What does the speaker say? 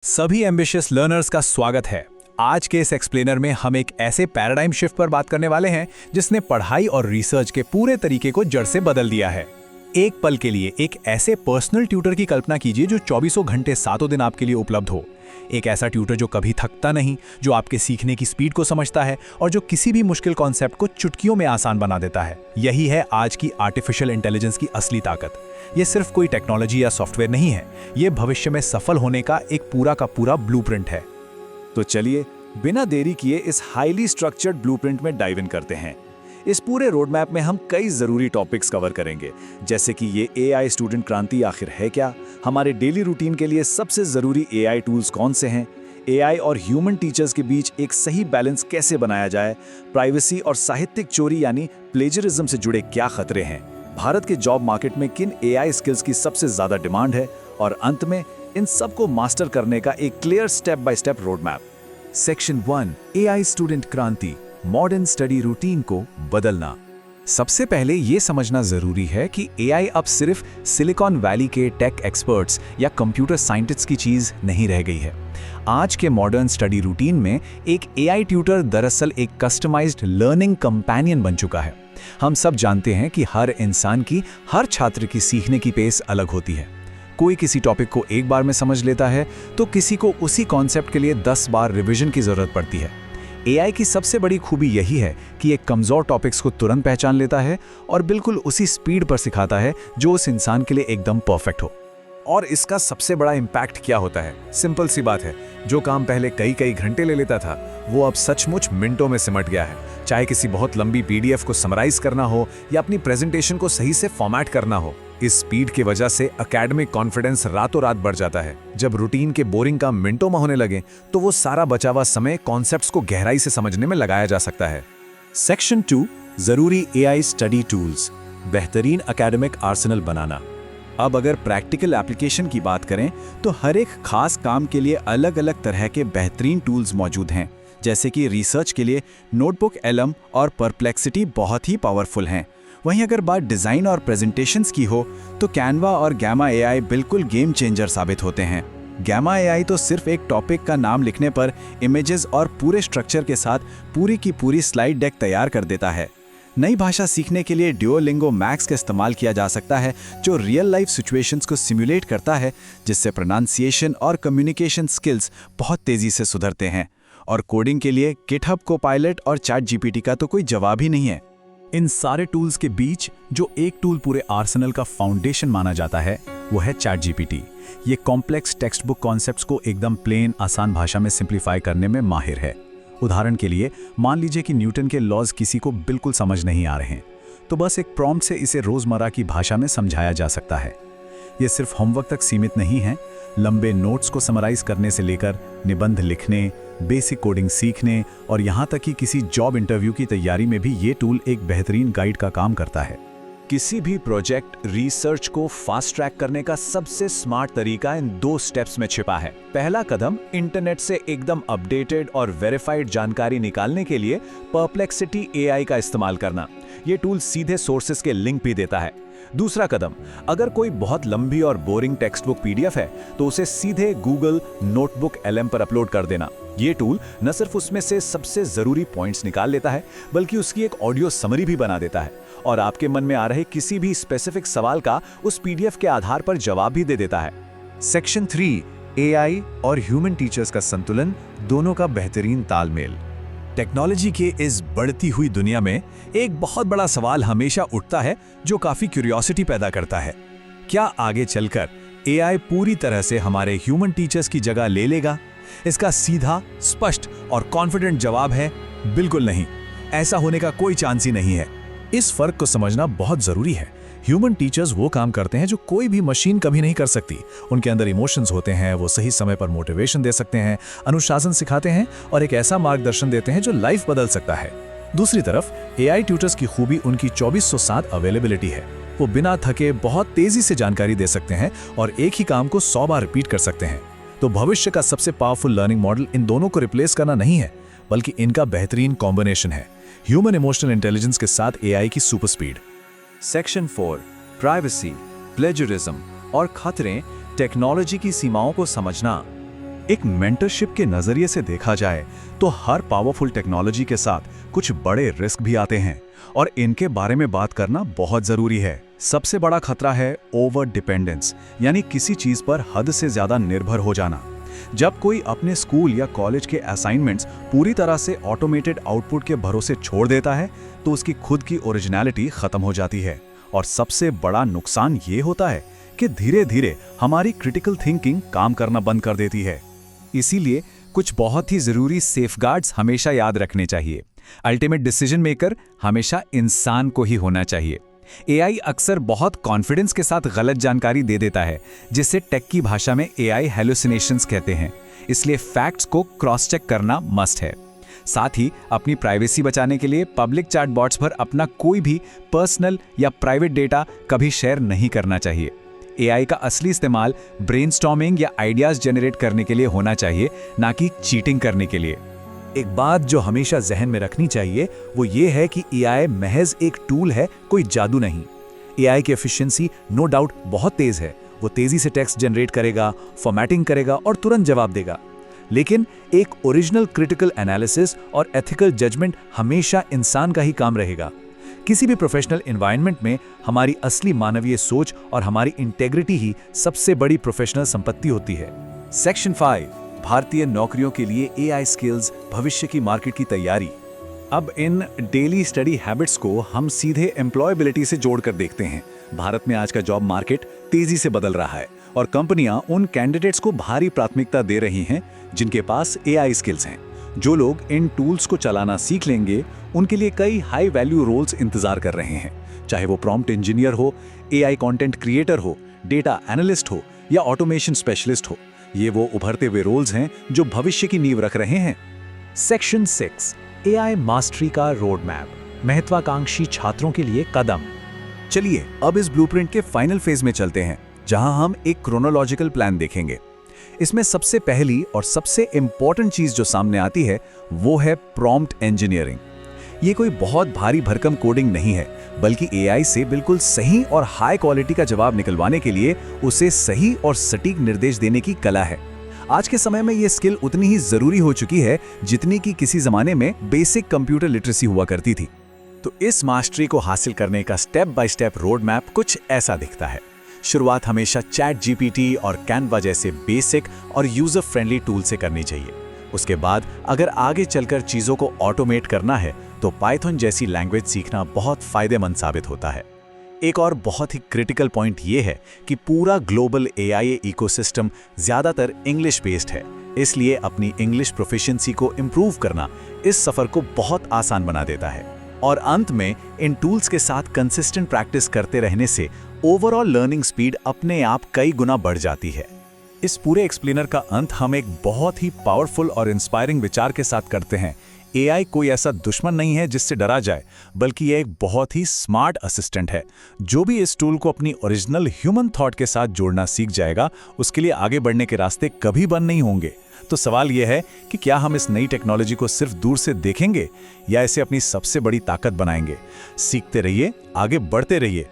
सभी ambitious learners का स्वागत है। आज के इस एक्सप्लेनर में हम एक ऐसे पैराडाइम शिफ्ट पर बात करने वाले हैं जिसने पढ़ाई और रिसर्च के पूरे तरीके को जड़ से बदल दिया है। एक पल के लिए एक ऐसे पर्सनल ट्यूटर की कल्पना कीजिए जो 24 घंटे सातों दिन आपके लिए उपलब्ध हो। एक ऐसा ट्यूटर जो कभी थकता नहीं, जो आपके सीखने की स्पीड को समझता है और जो किसी भी मुश्किल कॉन्सेप्ट को चुटकियों में आसान बना देता है। यही है आज की आर्टिफिशियल इंटेलिजेंस की असली ताकत। ये सिर्फ कोई टेक्नोलॉजी या सॉफ्टवेयर नहीं है, ये भविष्य में सफल होने का एक पूरा का पूरा ब्लूप्रिंट है। तो चलिए बिना देरी किए इस हाईली स्ट्रक्चर्ड ब्लूप्रिंट में डाइव इन करते हैं। इस पूरे रोड मैप में हम कई जरूरी टॉपिक्स कवर करेंगे, जैसे कि ये एआई स्टूडेंट क्रांति आखिर है क्या, हमारे डेली रूटीन के लिए सबसे जरूरी एआई टूल्स कौन से हैं, एआई और ह्यूमन टीचर्स के बीच एक सही बैलेंस कैसे बनाया जाए, प्राइवेसी और साहित्यिक चोरी यानी प्लेजरिज्म से जुड़े क्या खतरे हैं, भारत के जॉब मार्केट में किन एआई स्किल्स की सबसे ज्यादा डिमांड है, और अंत में इन सबको मास्टर करने का एक clear step by step road map. Section 1, AI student क्रांति, मॉडर्न स्टडी रूटीन को बदलना। सबसे पहले ये समझना जरूरी है कि एआई अब सिर्फ सिलिकॉन वैली के टेक एक्सपर्ट्स या कंप्यूटर साइंटिस्ट्स की चीज नहीं रह गई है। आज के मॉडर्न स्टडी रूटीन में एक एआई ट्यूटर दरअसल एक कस्टमाइज्ड लर्निंग कंपेनियन बन चुका है। हम सब जानते हैं कि हर इंसान की, हर छात्र की सीखने की पेस अलग होती है। कोई किसी टॉपिक को एक बार में समझ लेता है तो किसी को उसी कॉन्सेप्ट के लिए 10 बार रिवीजन की जरूरत पड़ती है। एआई की सबसे बड़ी खूबी यही है कि एक कमजोर टॉपिक्स को तुरंत पहचान लेता है और बिल्कुल उसी स्पीड पर सिखाता है जो उस इंसान के लिए एकदम परफेक्ट हो। और इसका सबसे बड़ा इम्पैक्ट क्या होता है? सिंपल सी बात है, जो काम पहले कई कई घंटे ले लेता था वो अब सचमुच मिनटों में सिमट गया है। चाहे किसी बहुत लंबी पीडीएफ को समराइज करना हो या अपनी प्रेजेंटेशन को सही से फॉर्मेट करना हो, इस स्पीड की वजह से एकेडमिक कॉन्फिडेंस रातों रात बढ़ जाता है। जब रूटीन के बोरिंग काम मिनटों में होने लगे तो वो सारा बचा हुआ समय कॉन्सेप्ट्स को गहराई से समझने में लगाया जा सकता है। सेक्शन 2, जरूरी एआई स्टडी टूल्स, बेहतरीन एकेडमिक आर्सेनल बनाना। अब अगर प्रैक्टिकल एप्लीकेशन की बात करें तो हर एक खास काम के लिए अलग अलग तरह के बेहतरीन टूल्स मौजूद हैं। जैसे कि रिसर्च के लिए नोटबुक एलम और परप्लेक्सिटी बहुत ही पावरफुल हैं। वहीं अगर बात डिज़ाइन और प्रेजेंटेशंस की हो तो कैनवा और गैमा एआई बिल्कुल गेम चेंजर साबित होते हैं। गैमा एआई तो सिर्फ एक टॉपिक का नाम लिखने पर इमेजेस और पूरे स्ट्रक्चर के साथ पूरी की पूरी स्लाइड डेक तैयार कर देता है। नई भाषा सीखने के लिए ड्यूओलिंगो मैक्स का इस्तेमाल किया जा सकता है, जो रियल लाइफ सिचुएशंस को सिमुलेट करता है, जिससे प्रोनाउंसिएशन और कम्युनिकेशन स्किल्स बहुत तेज़ी से सुधरते हैं। और कोडिंग के लिए गिटहब कोपायलट और चैट जीपीटी का तो कोई जवाब ही नहीं है। इन सारे टूल्स के बीच जो एक टूल पूरे आर्सेनल का फाउंडेशन माना जाता है वो है चैट जीपीटी। ये कॉम्प्लेक्स टेक्स्ट बुक कॉन्सेप्ट्स को एकदम प्लेन आसान भाषा में सिंप्लीफाई करने में माहिर है। उदाहरण के लिए मान लीजिए कि न्यूटन के लॉज किसी को बिल्कुल समझ नहीं आ रहे हैं, तो बस एक प्रॉम्प्ट से इसे रोजमर्रा की भाषा में समझाया जा सकता है। ये सिर्फ होमवर्क तक सीमित नहीं है, लंबे नोट्स को समराइज करने से लेकर निबंध लिखने, बेसिक कोडिंग सीखने और यहाँ तक कि किसी जॉब इंटरव्यू की तैयारी में भी ये टूल एक बेहतरीन गाइड का काम करता है। किसी भी प्रोजेक्ट रिसर्च को फास्ट ट्रैक करने का सबसे स्मार्ट तरीका इन 2 स्टेप्स में छिपा है। पहला कदम इंटरनेट से एकदम अपडेटेड और वेरीफाइड जानकारी निकालने के लिए परप्लेक्सिटी एआई का इस्तेमाल करना। ये टूल सीधे सोर्सेस के लिंक भी देता है। दूसरा कदम, अगर कोई बहुत लंबी और बोरिंग टेक्स्ट बुक पीडीएफ है तो उसे सीधे गूगल नोटबुक एलएम पर अपलोड कर देना। ये टूल न सिर्फ उसमें से सबसे जरूरी पॉइंट्स निकाल लेता है, बल्कि उसकी एक ऑडियो समरी भी बना देता है और आपके मन में आ रहे किसी भी स्पेसिफिक सवाल का उस पीडीएफ के आधार पर जवाब भी दे देता है। सेक्शन 3, एआई और ह्यूमन टीचर्स का संतुलन, दोनों का बेहतरीन तालमेल। टेक्नोलॉजी के इस बढ़ती हुई दुनिया में एक बहुत बड़ा सवाल हमेशा उठता है जो काफी क्यूरियोसिटी पैदा करता है। क्या आगे चलकर एआई पूरी तरह से हमारे ह्यूमन टीचर्स की जगह ले लेगा? इसका सीधा, स्पष्ट और कॉन्फिडेंट जवाब है बिल्कुल नहीं। ऐसा होने का कोई चांस ही नहीं है। इस फर्क को समझना बहुत जरूरी है। ह्यूमन टीचर्स वो काम करते हैं जो कोई भी मशीन कभी नहीं कर सकती। उनके अंदर इमोशंस होते हैं, वो सही समय पर मोटिवेशन दे सकते हैं, अनुशासन सिखाते हैं और एक ऐसा मार्गदर्शन देते हैं जो लाइफ बदल सकता है। दूसरी तरफ एआई ट्यूटर्स की खूबी उनकी 24/7 अवेलेबिलिटी है। वो बिना थके बहुत तेजी से जानकारी दे सकते हैं और एक ही काम को 100 बार रिपीट कर सकते हैं। तो भविष्य का सबसे पावरफुल लर्निंग मॉडल इन दोनों को रिप्लेस करना नहीं है, बल्कि इनका बेहतरीन कॉम्बिनेशन है, ह्यूमन इमोशनल इंटेलिजेंस के साथ एआई की super speed. Section 4, privacy, plagiarism और खतरे, टेक्नोलॉजी की सीमाओं को समझना। एक मेंटरशिप के नजरिए से देखा जाए तो हर पावरफुल टेक्नोलॉजी के साथ कुछ बड़े रिस्क भी आते हैं और इनके बारे में बात करना बहुत जरूरी है। सबसे बड़ा खतरा है ओवर डिपेंडेंस, यानी किसी चीज पर हद से ज्यादा निर्भर हो जाना। जब कोई अपने स्कूल या कॉलेज के असाइनमेंट्स पूरी तरह से ऑटोमेटेड आउटपुट के भरोसे छोड़ देता है तो उसकी खुद की ओरिजिनलिटी खत्म हो जाती है। और सबसे बड़ा नुकसान ये होता है कि धीरे धीरे हमारी क्रिटिकल थिंकिंग काम करना बंद कर देती है। इसीलिए कुछ बहुत ही जरूरी सेफगार्ड्स हमेशा याद रखने चाहिए। अल्टीमेट डिसीजन मेकर हमेशा इंसान को ही होना चाहिए। एआई अक्सर बहुत कॉन्फिडेंस के साथ गलत जानकारी दे देता है, जिसे टेक की भाषा में एआई हेलुसिनेशंस कहते हैं। इसलिए फैक्ट्स को क्रॉस चेक करना मस्ट है। साथ ही अपनी प्राइवेसी बचाने के लिए पब्लिक चैटबॉट्स पर अपना कोई भी पर्सनल या प्राइवेट डेटा कभी शेयर नहीं करना चाहिए। एआई का असली इस्तेमाल ब्रेनस्टॉर्मिंग या आइडियाज जनरेट करने के लिए होना चाहिए, ना कि चीटिंग करने के लिए। एक बात जो हमेशा जहन में रखनी चाहिए वो ये है कि एआई महज एक टूल है, कोई जादू नहीं। एआई की एफिशिएंसी नो डाउट बहुत तेज है। वो तेजी से टेक्स्ट जनरेट करेगा, फॉर्मेटिंग करेगा और तुरंत जवाब देगा। लेकिन एक ओरिजिनल क्रिटिकल एनालिसिस और एथिकल जजमेंट हमेशा इंसान का ही काम रहेगा। किसी भी प्रोफेशनल एनवायरनमेंट में हमारी असली मानवीय सोच और हमारी इंटेग्रिटी ही सबसे बड़ी प्रोफेशनल संपत्ति होती है। सेक्शन 5, भारतीय नौकरियों के लिए एआई स्किल्स, भविष्य की मार्केट की तैयारी। अब इन डेली स्टडी हैबिट्स को हम सीधे एम्प्लॉयबिलिटी से जोड़कर देखते हैं। भारत में आज का जॉब मार्केट तेजी से बदल रहा है और कंपनियां उन कैंडिडेट्स को भारी प्राथमिकता दे रही हैं जिनके पास एआई स्किल्स हैं। जो लोग इन टूल्स को चलाना सीख लेंगे उनके लिए कई हाई वैल्यू रोल्स इंतजार कर रहे हैं, चाहे वो प्रॉम्प्ट इंजीनियर हो, एआई कंटेंट क्रिएटर हो, डेटा एनालिस्ट हो या ऑटोमेशन स्पेशलिस्ट हो। ये वो उभरते हुए रोल्स हैं जो भविष्य की नींव रख रहे हैं। सेक्शन 6, एआई मास्टरी का रोड मैप, महत्वाकांक्षी छात्रों के लिए कदम। चलिए अब इस ब्लूप्रिंट के फाइनल फेज में चलते हैं, जहां हम एक क्रोनोलॉजिकल प्लान देखेंगे। इसमें सबसे पहली और सबसे इंपॉर्टेंट चीज जो सामने आती है वो है प्रॉम्प्ट इंजीनियरिंग। ये कोई बहुत भारी भरकम कोडिंग नहीं है, बल्कि एआई से बिल्कुल सही और हाई क्वालिटी का जवाब निकलवाने के लिए उसे सही और सटीक निर्देश देने की कला है। आज के समय में ये स्किल उतनी ही जरूरी हो चुकी है जितनी कि किसी जमाने में बेसिक कंप्यूटर लिटरेसी हुआ करती थी। तो इस मास्टरी को हासिल करने का step by step road map कुछ ऐसा दिखता है। शुरुआत हमेशा चैट जीपीटी और कैनवा जैसे बेसिक और यूजर फ्रेंडली टूल से करनी चाहिए। उसके बाद अगर आगे चलकर चीज़ों को ऑटोमेट करना है तो पाइथन जैसी लैंग्वेज सीखना बहुत फायदेमंद साबित होता है। एक और बहुत ही क्रिटिकल पॉइंट ये है कि पूरा ग्लोबल एआई इकोसिस्टम ज़्यादातर इंग्लिश बेस्ड है, इसलिए अपनी इंग्लिश प्रोफिशिएंसी को इम्प्रूव करना इस सफ़र को बहुत आसान बना देता है। और अंत में इन टूल्स के साथ कंसिस्टेंट प्रैक्टिस करते रहने से ओवरऑल लर्निंग स्पीड अपने आप कई गुना बढ़ जाती है। इस पूरे एक्सप्लेनर का अंत हम एक बहुत ही पावरफुल और इंस्पायरिंग विचार के साथ करते हैं। एआई कोई ऐसा दुश्मन नहीं है जिससे डरा जाए, बल्कि यह एक बहुत ही स्मार्ट असिस्टेंट है। जो भी इस टूल को अपनी ओरिजिनल ह्यूमन थॉट के साथ जोड़ना सीख जाएगा, उसके लिए आगे बढ़ने के रास्ते कभी बंद नहीं होंगे। तो सवाल यह है कि क्या हम इस नई टेक्नोलॉजी को सिर्फ दूर से देखेंगे या इसे अपनी सबसे बड़ी ताकत बनाएंगे? सीखते रहिए, आगे बढ़ते रहिए